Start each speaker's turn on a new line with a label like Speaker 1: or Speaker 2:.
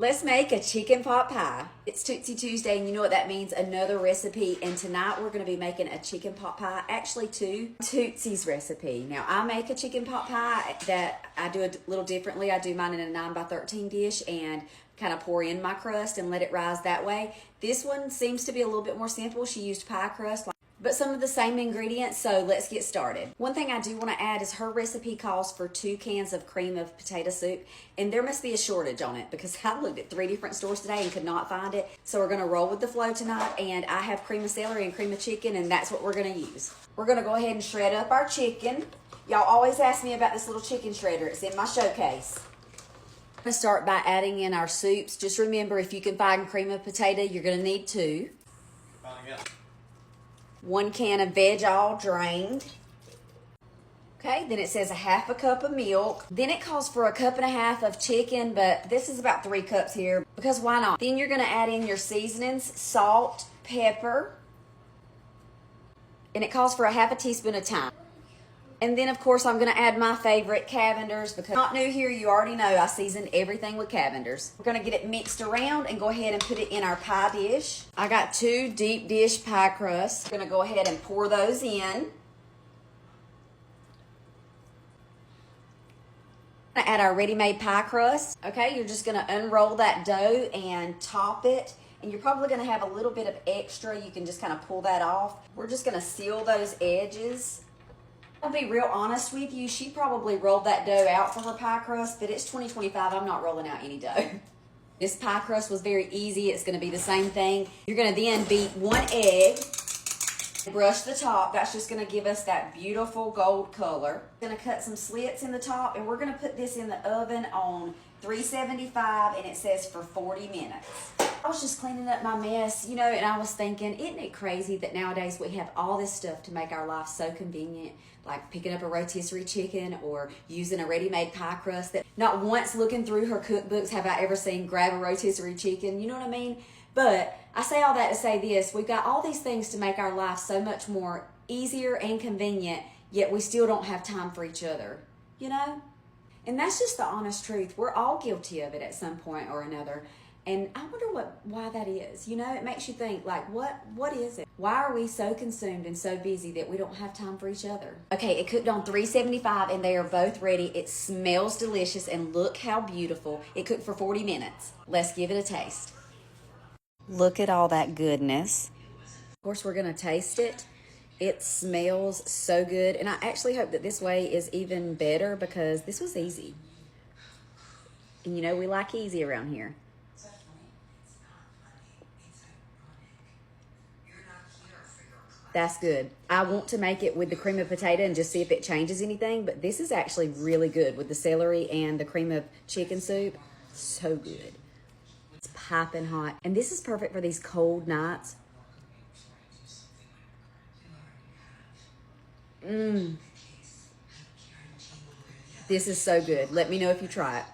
Speaker 1: Let's make a chicken pot pie. It's Tootsie Tuesday, and you know what that means, another recipe. And tonight we're gonna be making a chicken pot pie, actually two. Tootsie's recipe. Now I make a chicken pot pie that I do a little differently. I do mine in a 9x13 dish and kind of pour in my crust and let it rise that way. This one seems to be a little bit more simple. She used pie crust, but some of the same ingredients, so let's get started. One thing I do want to add is her recipe calls for 2 cans of cream of potato soup, and there must be a shortage on it because I looked at 3 different stores today and could not find it. So we're going to roll with the flow tonight, and I have cream of celery and cream of chicken, and that's what we're going to use. We're going to go ahead and shred up our chicken. Y'all always ask me about this little chicken shredder. It's in my showcase. I'm going to start by adding in our soups. Just remember, if you can find cream of potato, you're going to need 2. 1 can of veg all drained. Okay, then it says a 1/2 cup of milk. Then it calls for a 1.5 cups of chicken, but this is about 3 cups here because why not? Then you're gonna add in your seasonings, salt, pepper, and it calls for a 1/2 teaspoon of thyme. And then of course I'm gonna add my favorite, Cavenders, because not new here, you already know I season everything with Cavenders. We're gonna get it mixed around and go ahead and put it in our pie dish. I got 2 deep dish pie crusts. We're gonna go ahead and pour those in. I'm gonna add our ready-made pie crust. Okay, you're just gonna unroll that dough and top it. And you're probably gonna have a little bit of extra. You can just kind of pull that off. We're just gonna seal those edges. I'll be real honest with you, she probably rolled that dough out for her pie crust, but it's 2025, I'm not rolling out any dough. This pie crust was very easy. It's gonna be the same thing. You're gonna then beat 1 egg, brush the top. That's just gonna give us that beautiful gold color. Gonna cut some slits in the top, and we're gonna put this in the oven on 375, and it says for 40 minutes. I was just cleaning up my mess, you know, and I was thinking, isn't it crazy that nowadays we have all this stuff to make our life so convenient, like picking up a rotisserie chicken or using a ready-made pie crust that not once looking through her cookbooks have I ever seen grab a rotisserie chicken, you know what I mean? But I say all that to say this, we've got all these things to make our life so much more easier and convenient, yet we still don't have time for each other, you know? And that's just the honest truth. We're all guilty of it at some point or another. And I wonder why that is. You know, it makes you think, like, what is it? Why are we so consumed and so busy that we don't have time for each other? Okay, it cooked on 375 and they are both ready. It smells delicious and look how beautiful. It cooked for 40 minutes. Let's give it a taste. Look at all that goodness. Of course, we're gonna taste it. It smells so good. And I actually hope that this way is even better because this was easy. And you know, we like easy around here. That's good. I want to make it with the cream of potato and just see if it changes anything, but this is actually really good with the celery and the cream of chicken soup. So good. It's piping hot. And this is perfect for these cold nights. This is so good. Let me know if you try it.